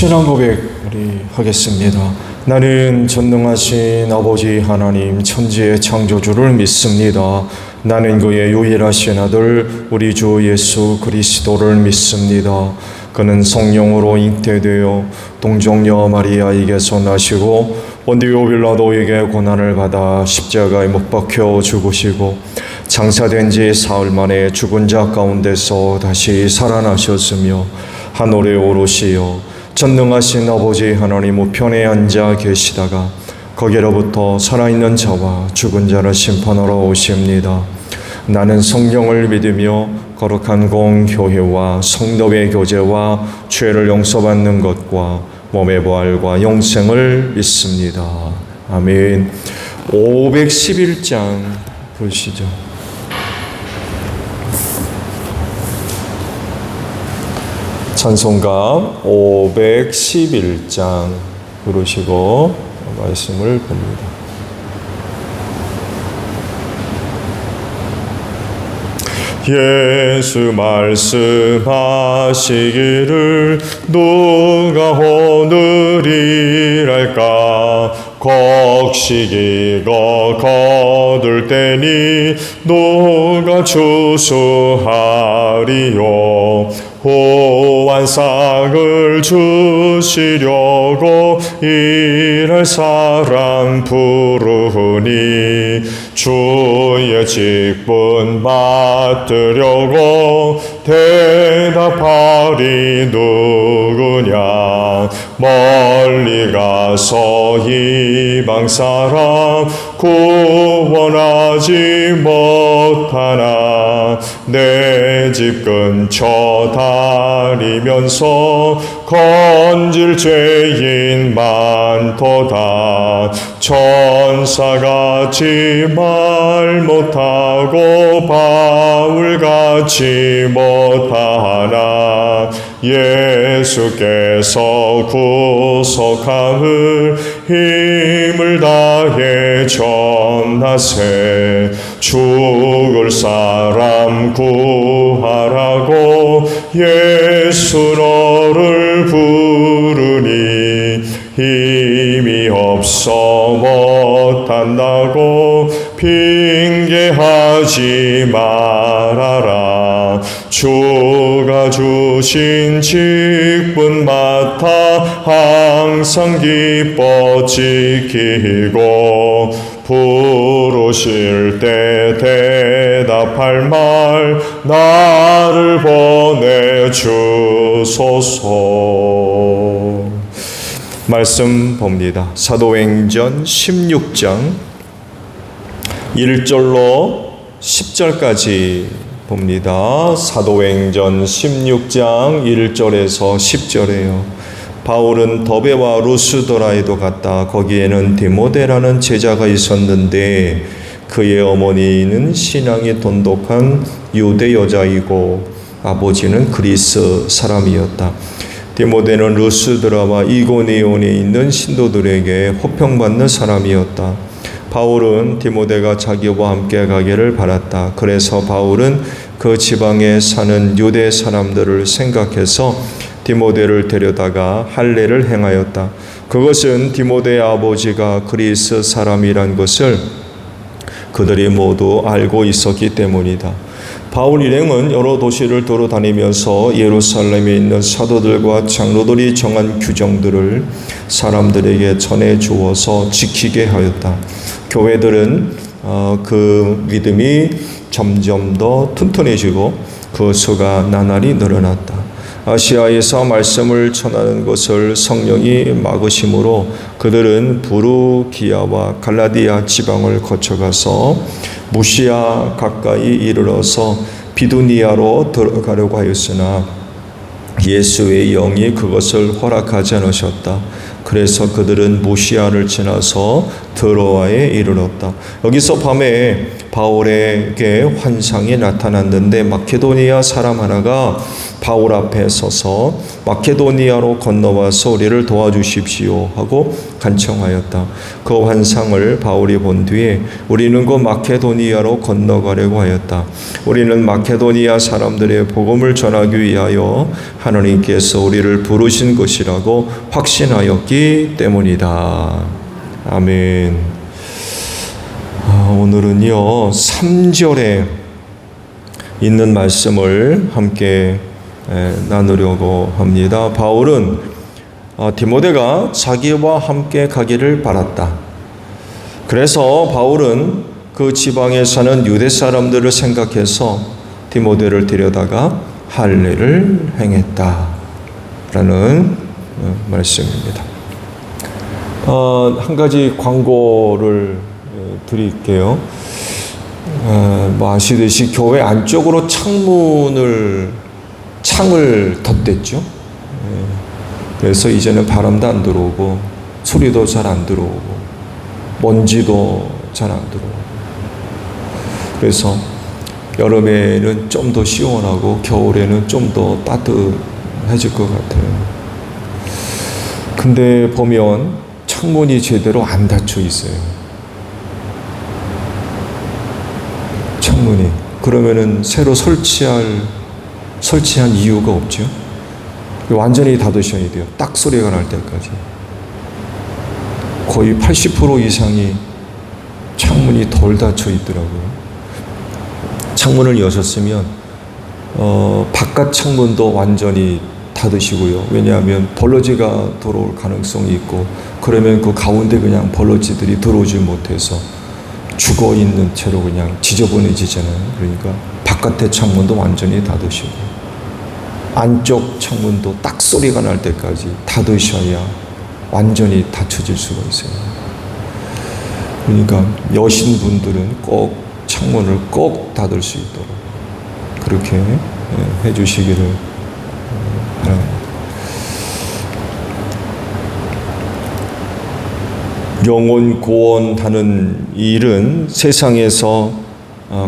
신앙 고백 우리 하겠습니다. 나는 전능하신 아버지 하나님 천지의 창조주를 믿습니다. 나는 그의 유일하신 아들 우리 주 예수 그리스도를 믿습니다. 그는 성령으로 잉태되어 동정녀 마리아에게서 나시고 본디오 빌라도에게 고난을 받아 십자가에 못 박혀 죽으시고 장사된 지 사흘 만에 죽은 자 가운데서 다시 살아나셨으며 하늘에 오르시어 전능하신 아버지 하나님 우편에 앉아 계시다가 거기로부터 살아있는 자와 죽은 자를 심판하러 오십니다. 나는 성령을 믿으며 거룩한 공교회와 성도의 교제와 죄를 용서받는 것과 몸의 부활과 영생을 믿습니다. 아멘. 511장 보시죠. 찬송가 511장 부르시고 말씀을 봅니다. 예수 말씀하시기를 누가 오늘이랄까 곡식이고 거둘 때니 누가 추수하리요 후한상을 주시려고 일할 사람 부르니 주의 직분 받으려고 대답하리 누구냐 멀리 가서 이방 사람 구원하지 못하나 내 집 근처 다니면서 건질 죄인 많도다 천사같이 말 못하고 바울같이 못하나 예수께서 구속함을 힘을 다해 전하세 죽을 사람 구하라고 예수 너를 부르니 힘이 없어 못한다고 핑계하지 말아라 주가 주신 직분 맡아 항상 기뻐 지키고 부르실 때 대답할 말 나를 보내주소서. 말씀 봅니다. 사도행전 16장 1절로 10절까지 봅니다. 사도행전 16장 1절에서 10절에요. 바울은 더베와 루스드라에도 갔다. 거기에는 디모데라는 제자가 있었는데 그의 어머니는 신앙이 돈독한 유대 여자이고 아버지는 그리스 사람이었다. 디모데는 루스드라와 이고니온에 있는 신도들에게 호평받는 사람이었다. 바울은 디모데가 자기와 함께 가기를 바랐다. 그래서 바울은 그 지방에 사는 유대 사람들을 생각해서 디모데를 데려다가 할례를 행하였다. 그것은 디모데의 아버지가 그리스 사람이란 것을 그들이 모두 알고 있었기 때문이다. 바울 일행은 여러 도시를 돌아다니면서 예루살렘에 있는 사도들과 장로들이 정한 규정들을 사람들에게 전해 주어서 지키게 하였다. 교회들은 그 믿음이 점점 더 튼튼해지고 그 수가 나날이 늘어났다. 아시아에서 말씀을 전하는 것을 성령이 막으심으로 그들은 부르기아와 갈라디아 지방을 거쳐가서 무시아 가까이 이르러서 비두니아로 들어가려고 하였으나 예수의 영이 그것을 허락하지 않으셨다. 그래서 그들은 무시아를 지나서 드로아에 이르렀다. 여기서 밤에 바울에게 환상이 나타났는데 마케도니아 사람 하나가 바울 앞에 서서 마케도니아로 건너와서 우리를 도와주십시오 하고 간청하였다. 그 환상을 바울이 본 뒤에 우리는 그 마케도니아로 건너가려고 하였다. 우리는 마케도니아 사람들의 복음을 전하기 위하여 하나님께서 우리를 부르신 것이라고 확신하였기 때문이다. 아멘. 오늘은요 3절에 있는 말씀을 함께 나누려고 합니다. 바울은 디모데가 자기와 함께 가기를 바랐다. 그래서 바울은 그 지방에 사는 유대 사람들을 생각해서 디모데를 데려다가 할례를 행했다라는 말씀입니다. 한 가지 광고를 드릴게요. 아시듯이 교회 안쪽으로 창을 덧댔죠. 그래서 이제는 바람도 안 들어오고 소리도 잘 안 들어오고 먼지도 잘 안 들어오고, 그래서 여름에는 좀 더 시원하고 겨울에는 좀 더 따뜻해질 것 같아요. 근데 보면 창문이 제대로 안 닫혀 있어요. 창문이. 그러면은 새로 설치한 이유가 없죠. 완전히 닫으셔야 돼요. 딱 소리가 날 때까지. 거의 80% 이상이 창문이 덜 닫혀 있더라고요. 창문을 여셨으면 바깥 창문도 완전히 닫으시고요. 왜냐하면 벌러지가 들어올 가능성이 있고, 그러면 그 가운데 그냥 벌러지들이 들어오지 못해서 죽어 있는 채로 그냥 지저분해지잖아요. 그러니까 바깥의 창문도 완전히 닫으시고 안쪽 창문도 딱 소리가 날 때까지 닫으셔야 완전히 닫혀질 수가 있어요. 그러니까 여신 분들은 꼭 창문을 꼭 닫을 수 있도록 그렇게 해주시기를 바랍니다. 영혼 구원하는 일은 세상에서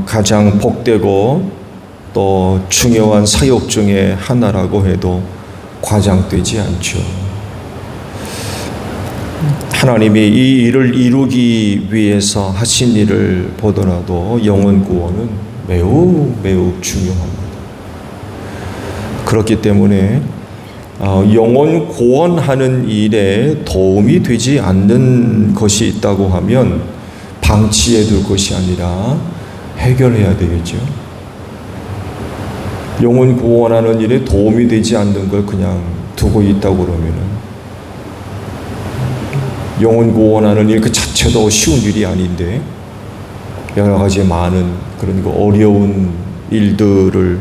가장 복되고 또 중요한 사역 중에 하나라고 해도 과장되지 않죠. 하나님이 이 일을 이루기 위해서 하신 일을 보더라도 영혼 구원은 매우 중요합니다. 그렇기 때문에 영혼 구원하는 일에 도움이 되지 않는 것이 있다고 하면 방치해 둘 것이 아니라 해결해야 되겠죠. 영혼 구원하는 일에 도움이 되지 않는 걸 그냥 두고 있다고 그러면은 영혼 구원하는 일 그 자체도 쉬운 일이 아닌데 여러 가지 많은 그런 어려운 일들을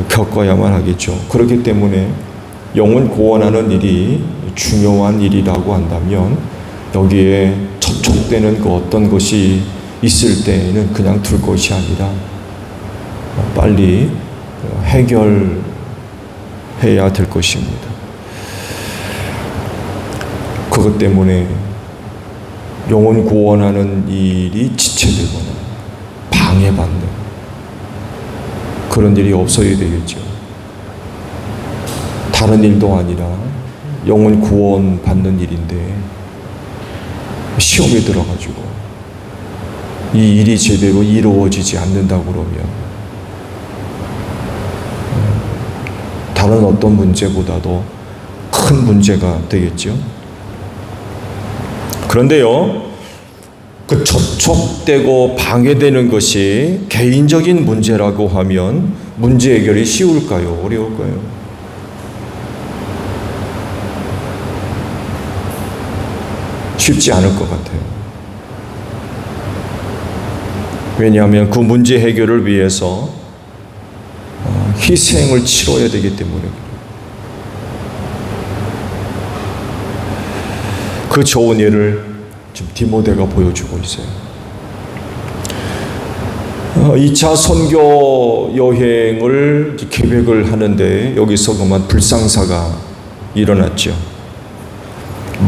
겪어야만 하겠죠. 그렇기 때문에 영혼 구원하는 일이 중요한 일이라고 한다면 여기에 접촉되는 그 어떤 것이 있을 때에는 그냥 둘 것이 아니라 빨리 해결해야 될 것입니다. 그것 때문에 영혼 구원하는 일이 지체되거나 방해받는 그런 일이 없어야 되겠죠. 다른 일도 아니라 영혼 구원 받는 일인데 시험에 들어가지고 이 일이 제대로 이루어지지 않는다고 그러면 다른 어떤 문제보다도 큰 문제가 되겠죠. 그런데요, 그 접촉되고 방해되는 것이 개인적인 문제라고 하면 문제 해결이 쉬울까요? 어려울까요? 쉽지 않을 것 같아요. 왜냐하면 그 문제 해결을 위해서 희생을 치러야 되기 때문에 그 좋은 예를 지금 디모데가 보여주고 있어요. 2차 선교 여행을 계획을 하는데 여기서 그만 불상사가 일어났죠.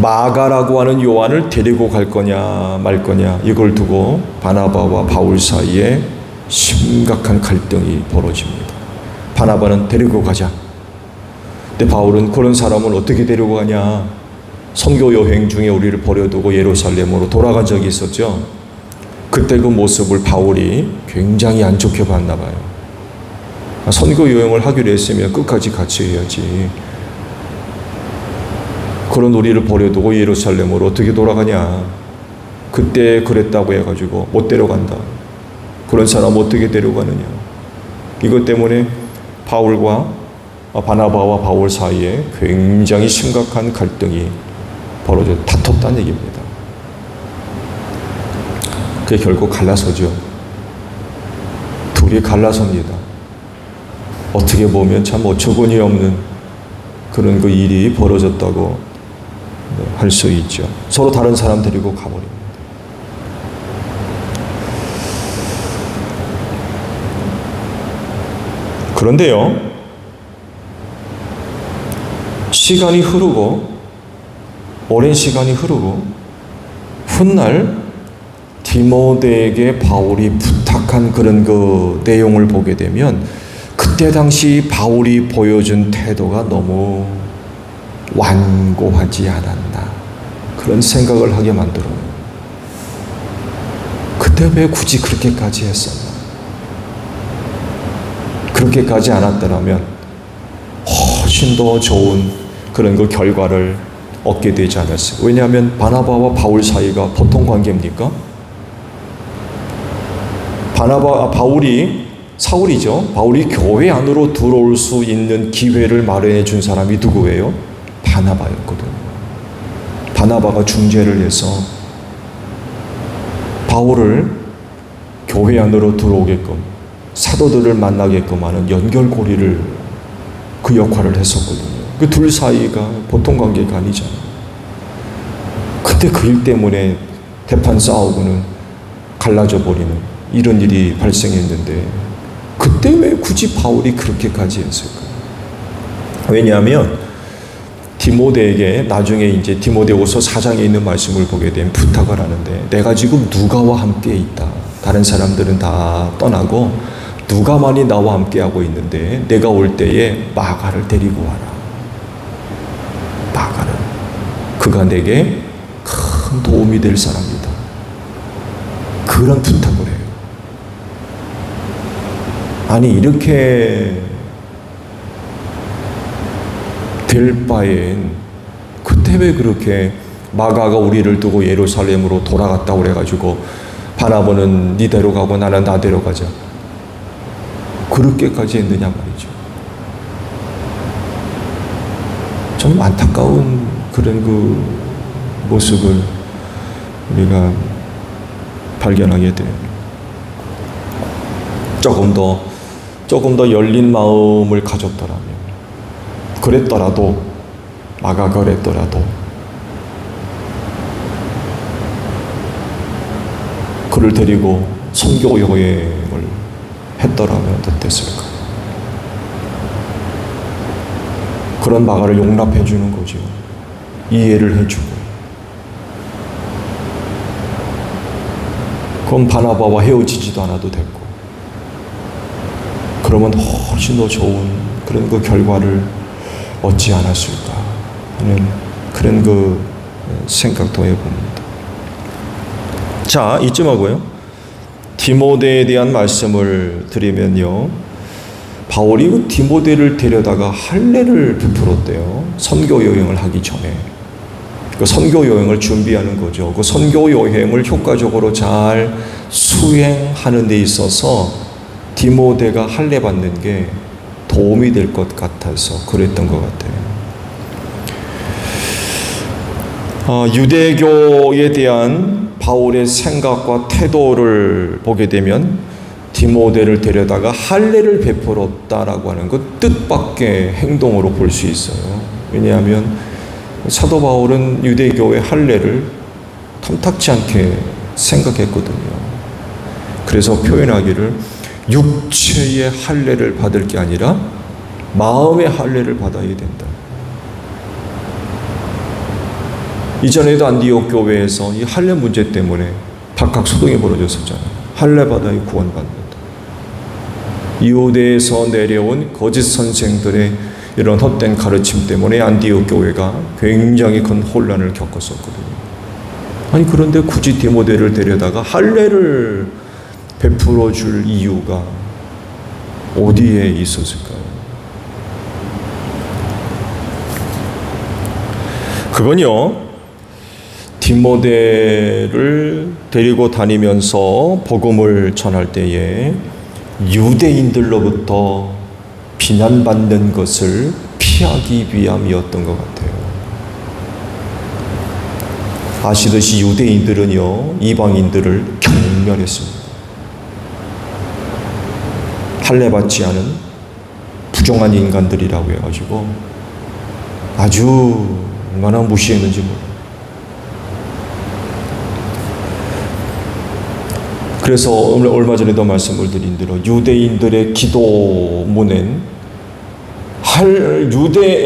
마가라고 하는 요한을 데리고 갈 거냐 말 거냐, 이걸 두고 바나바와 바울 사이에 심각한 갈등이 벌어집니다. 바나바는 데리고 가자. 근데 바울은 그런 사람을 어떻게 데리고 가냐. 선교 여행 중에 우리를 버려두고 예루살렘으로 돌아간 적이 있었죠. 그때 그 모습을 바울이 굉장히 안 좋게 봤나 봐요. 선교 여행을 하기로 했으면 끝까지 같이 해야지. 그런 우리를 버려두고 예루살렘으로 어떻게 돌아가냐. 그때 그랬다고 해가지고 못 데려간다. 그런 사람 어떻게 데려가느냐. 이것 때문에 바울과 바나바와 바울 사이에 굉장히 심각한 갈등이 벌어져 다퉜다는 얘기입니다. 그게 결국 갈라서죠. 둘이 갈라섭니다. 어떻게 보면 참 어처구니 없는 그런 그 일이 벌어졌다고 할 수 있죠. 서로 다른 사람 데리고 가버립니다. 그런데요, 시간이 흐르고 오랜 시간이 흐르고 훗날 디모데에게 바울이 부탁한 그런 그 내용을 보게 되면 그때 당시 바울이 보여준 태도가 너무 완고하지 않았나, 그런 생각을 하게 만들어요. 그때 왜 굳이 그렇게까지 했었나? 그렇게까지 않았더라면 훨씬 더 좋은 그런 그 결과를 얻게 되지 않았어요. 왜냐하면 바나바와 바울 사이가 보통 관계입니까? 바울이 사울이죠. 바울이 교회 안으로 들어올 수 있는 기회를 마련해 준 사람이 누구예요? 바나바였거든요. 바나바가 중재를 해서 바울을 교회 안으로 들어오게끔, 사도들을 만나게끔 하는 연결고리를, 그 역할을 했었거든요. 그 둘 사이가 보통 관계가 아니잖아요. 그때 그 일 때문에 대판 싸우고는 갈라져 버리는 이런 일이 발생했는데 그때 왜 굳이 바울이 그렇게까지 했을까? 왜냐하면 디모데에게 나중에 이제 디모데후서 4장에 있는 말씀을 보게 되면 부탁을 하는데, 내가 지금 누가와 함께 있다. 다른 사람들은 다 떠나고 누가만이 나와 함께 하고 있는데 내가 올 때에 마가를 데리고 와라. 마가를. 그가 내게 큰 도움이 될 사람이다. 그런 부탁을 해요. 아니, 이렇게 될 바엔 그때 왜 그렇게 마가가 우리를 두고 예루살렘으로 돌아갔다고 그래가지고 바나바는 네 데려가고 나는 나 데려가자, 그렇게까지 했느냐 말이죠. 좀 안타까운 그런 그 모습을 우리가 발견하게 돼요. 조금 더 열린 마음을 가졌더라면, 그랬더라도, 마가가 그랬더라도 그를 데리고 선교 여행을 했더라면 어땠을까? 그런 마가를 용납해 주는 거죠. 이해를 해주고. 그럼 바나바와 헤어지지도 않아도 됐고, 그러면 훨씬 더 좋은 그런 그 결과를 얻지 않았을까 하는 그런 그 생각도 해봅니다. 자, 이쯤 하고요. 디모데에 대한 말씀을 드리면요. 바울이 그 디모데를 데려다가 할례를 베풀었대요. 선교 여행을 하기 전에. 그 선교 여행을 준비하는 거죠. 그 선교 여행을 효과적으로 잘 수행하는 데 있어서 디모데가 할례 받는 게 도움이 될 것 같아서 그랬던 것 같아요. 유대교에 대한 바울의 생각과 태도를 보게 되면 디모데를 데려다가 할례를 베풀었다라고 하는 것 뜻밖의 행동으로 볼 수 있어요. 왜냐하면 사도 바울은 유대교의 할례를 탐탁지 않게 생각했거든요. 그래서 표현하기를 육체의 할례를 받을 게 아니라 마음의 할례를 받아야 된다. 이전에도 안디옥 교회에서 이 할례 문제 때문에 각각 소동이 벌어졌었잖아요. 할례 받아야 구원받는다. 유대에서 내려온 거짓 선생들의 이런 헛된 가르침 때문에 안디옥 교회가 굉장히 큰 혼란을 겪었었거든요. 아니 그런데 굳이 디모데를 데려다가 할례를 베풀어 줄 이유가 어디에 있었을까요? 그건요, 디모데를 데리고 다니면서 복음을 전할 때에 유대인들로부터 비난받는 것을 피하기 위함이었던 것 같아요. 아시듯이 유대인들은요, 이방인들을 경멸했습니다. 할례 받지 않은 부정한 인간들이라고 해가지고 아주 얼마나 무시했는지 몰라요. 그래서 얼마 전에도 말씀을 드린 대로 유대인들의 기도문엔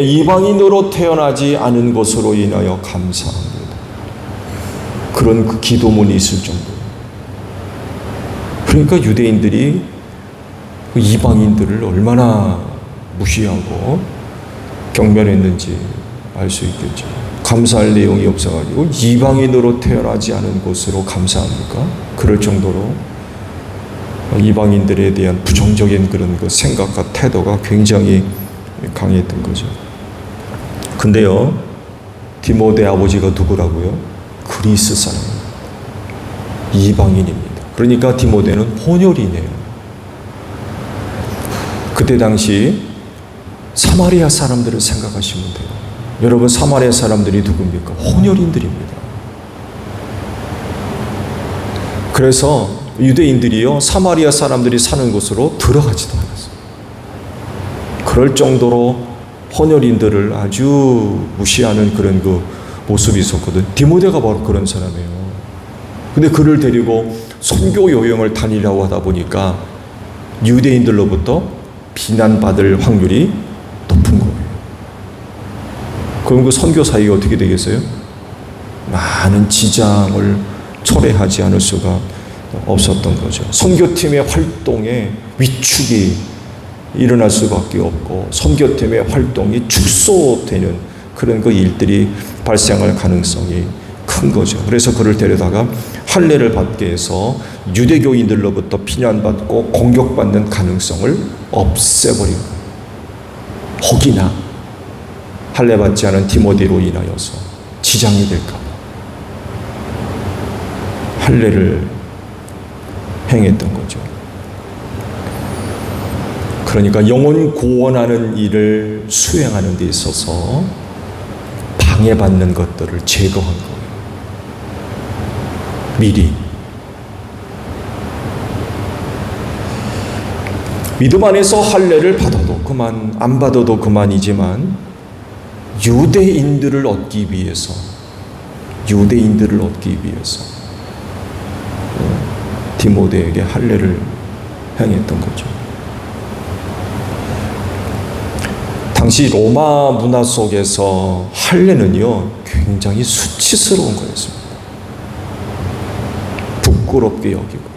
이방인으로 태어나지 않은 것으로 인하여 감사합니다. 그런 그 기도문이 있을 정도예요. 그러니까 유대인들이 그 이방인들을 얼마나 무시하고 경멸했는지 알 수 있겠죠. 감사할 내용이 없어가지고 이방인으로 태어나지 않은 것으로 감사합니까? 그럴 정도로 이방인들에 대한 부정적인 그런 그 생각과 태도가 굉장히 강했던 거죠. 근데요, 디모데 아버지가 누구라고요? 그리스 사람입니다. 이방인입니다. 그러니까 디모데는 혼혈이네요. 그때 당시 사마리아 사람들을 생각하시면 돼요. 여러분, 사마리아 사람들이 누굽니까? 혼혈인들입니다. 그래서 유대인들이요, 사마리아 사람들이 사는 곳으로 들어가지도 않았어요. 그럴 정도로 혼혈인들을 아주 무시하는 그런 그 모습이 있었거든. 디모데가 바로 그런 사람이에요. 근데 그를 데리고 선교 여행을 다니려고 하다 보니까 유대인들로부터 비난받을 확률이 높은 거예요. 그럼 그 선교 사역이 어떻게 되겠어요? 많은 지장을 초래하지 않을 수가 없었던 거죠. 선교팀의 활동에 위축이 일어날 수밖에 없고 선교팀의 활동이 축소되는 그런 그 일들이 발생할 가능성이 큰 거죠. 그래서 그를 데려다가 할례를 받게 해서 유대교인들로부터 비난받고 공격받는 가능성을 없애버린 거예요. 혹이나 할례 받지 않은 디모데로 인하여서 지장이 될까 봐 할례를 행했던 거죠. 그러니까 영혼 구원하는 일을 수행하는 데 있어서 방해받는 것들을 제거한 거예요. 미리. 믿음 안에서 할례를 받아도 그만, 안 받아도 그만이지만 유대인들을 얻기 위해서 디모데에게 할례를 행했던 거죠. 당시 로마 문화 속에서 할례는요, 굉장히 수치스러운 거였습니다. 부끄럽게 여기고.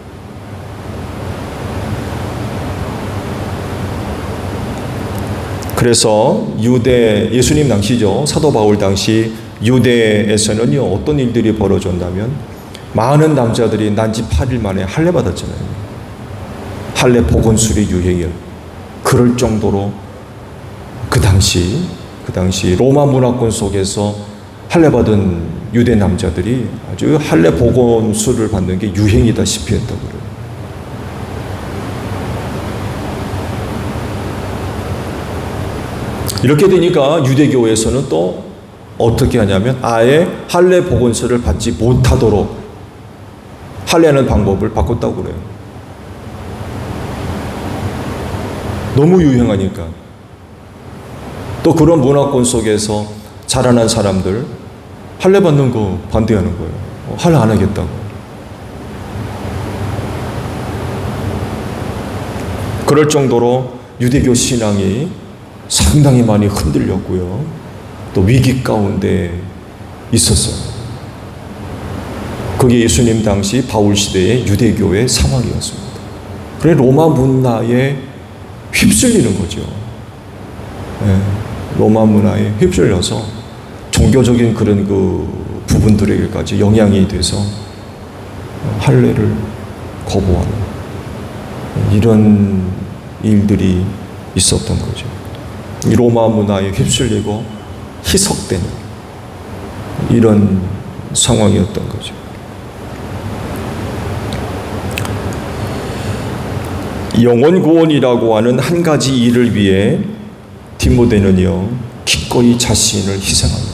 그래서 예수님 당시죠. 사도 바울 당시 유대에서는요, 어떤 일들이 벌어졌냐면 많은 남자들이 난지 8일 만에 할례 받았잖아요. 할례 복원술이 유행이에요. 그럴 정도로 그 당시 로마 문화권 속에서 할례 받은 유대 남자들이 아주 할례 복원술을 받는 게 유행이다시피 했다고 그래요. 이렇게 되니까 유대교에서는 또 어떻게 하냐면 아예 할례 복원술을 받지 못하도록 할례하는 방법을 바꿨다고 그래요. 너무 유행하니까. 또 그런 문화권 속에서 자라난 사람들 할례 받는 거 반대하는 거예요. 할례 안 하겠다고. 그럴 정도로 유대교 신앙이 상당히 많이 흔들렸고요. 또 위기 가운데 있었어요. 그게 예수님 당시 바울 시대의 유대교의 상황이었습니다. 그래 로마 문화에 휩쓸리는 거죠. 로마 문화에 휩쓸려서 종교적인 그런 그 부분들에게까지 영향이 돼서 할례를 거부하는 이런 일들이 있었던 거죠. 이 로마 문화에 휩쓸리고 희석되는 이런 상황이었던 거죠. 영혼 구원이라고 하는 한 가지 일을 위해 디모데는요 기꺼이 자신을 희생합니다.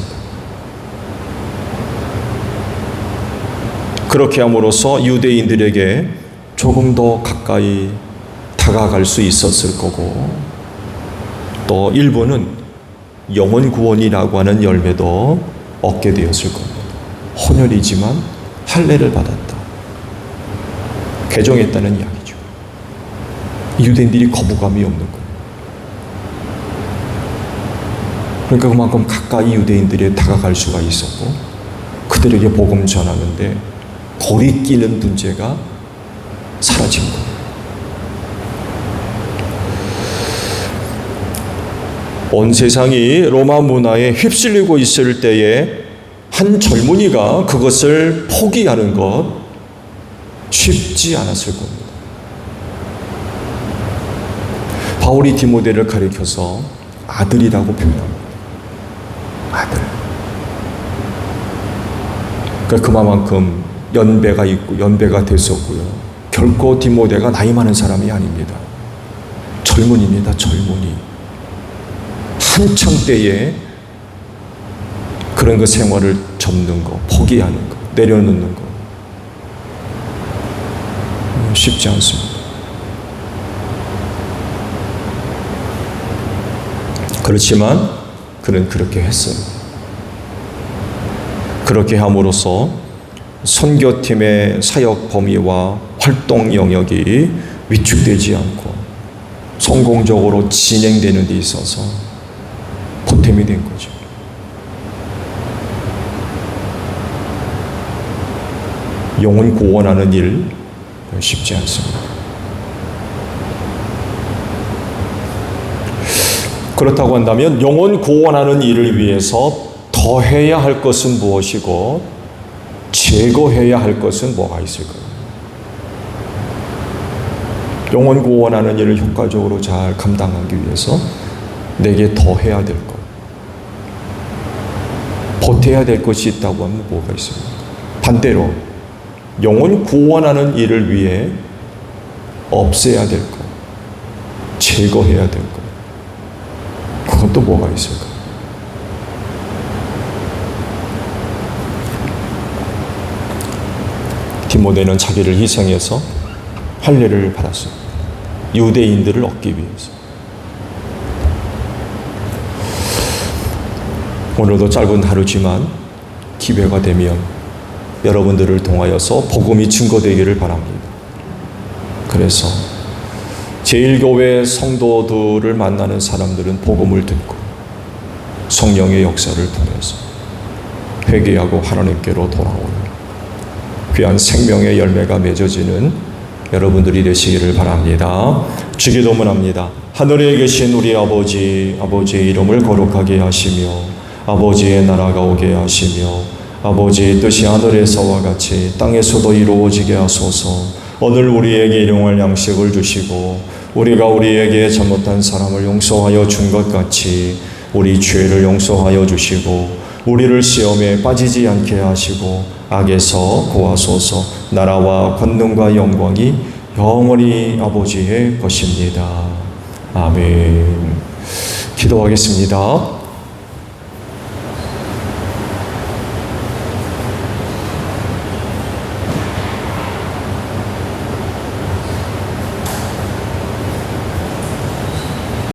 그렇게 함으로써 유대인들에게 조금 더 가까이 다가갈 수 있었을 거고, 또 일부는 영혼 구원이라고 하는 열매도 얻게 되었을 겁니다. 혼혈이지만 할례를 받았다, 개종했다는 이야기죠. 유대인들이 거부감이 없는 거예요. 그러니까 그만큼 가까이 유대인들에 다가갈 수가 있었고, 그들에게 복음 전하는데 거리끼는 문제가 사라진 거예요. 온 세상이 로마 문화에 휩쓸리고 있을 때에 한 젊은이가 그것을 포기하는 것 쉽지 않았을 겁니다. 바울이 디모데를 가리켜서 아들이라고 표현합니다. 아들. 그러니까 그만큼 연배가 있고 연배가 됐었고요. 결코 디모데가 나이 많은 사람이 아닙니다. 젊은이입니다. 젊은이. 한창 때에 그런 그 생활을 접는 거, 포기하는 거, 내려놓는 거 쉽지 않습니다. 그렇지만 그는 그렇게 했어요. 그렇게 함으로써 선교팀의 사역 범위와 활동 영역이 위축되지 않고 성공적으로 진행되는 데 있어서 보탬이 된 거죠. 영혼 구원하는 일 쉽지 않습니다. 그렇다고 한다면 영혼 구원하는 일을 위해서 더 해야 할 것은 무엇이고 제거해야 할 것은 뭐가 있을까요? 영혼 구원하는 일을 효과적으로 잘 감당하기 위해서 내게 더 해야 될 것, 보태야 될 것이 있다고 하면 뭐가 있습니까? 반대로 영혼 구원하는 일을 위해 없애야 될 것, 제거해야 될 것, 그건 또 뭐가 있을까? 디모데는 자기를 희생해서 할례를 받았습니다. 유대인들을 얻기 위해서. 오늘도 짧은 하루지만 기회가 되면 여러분들을 통하여서 복음이 증거되기를 바랍니다. 그래서 제1교회 성도들을 만나는 사람들은 복음을 듣고 성령의 역사를 통해서 회개하고 하나님께로 돌아오는 귀한 생명의 열매가 맺어지는 여러분들이 되시기를 바랍니다. 주기도문합니다. 하늘에 계신 우리 아버지, 아버지의 이름을 거룩하게 하시며 아버지의 나라가 오게 하시며 아버지의 뜻이 하늘에서와 같이 땅에서도 이루어지게 하소서. 오늘 우리에게 일용할 양식을 주시고 우리가 우리에게 잘못한 사람을 용서하여 준 것 같이 우리 죄를 용서하여 주시고 우리를 시험에 빠지지 않게 하시고 악에서 구하소서. 나라와 권능과 영광이 영원히 아버지의 것입니다. 아멘. 기도하겠습니다.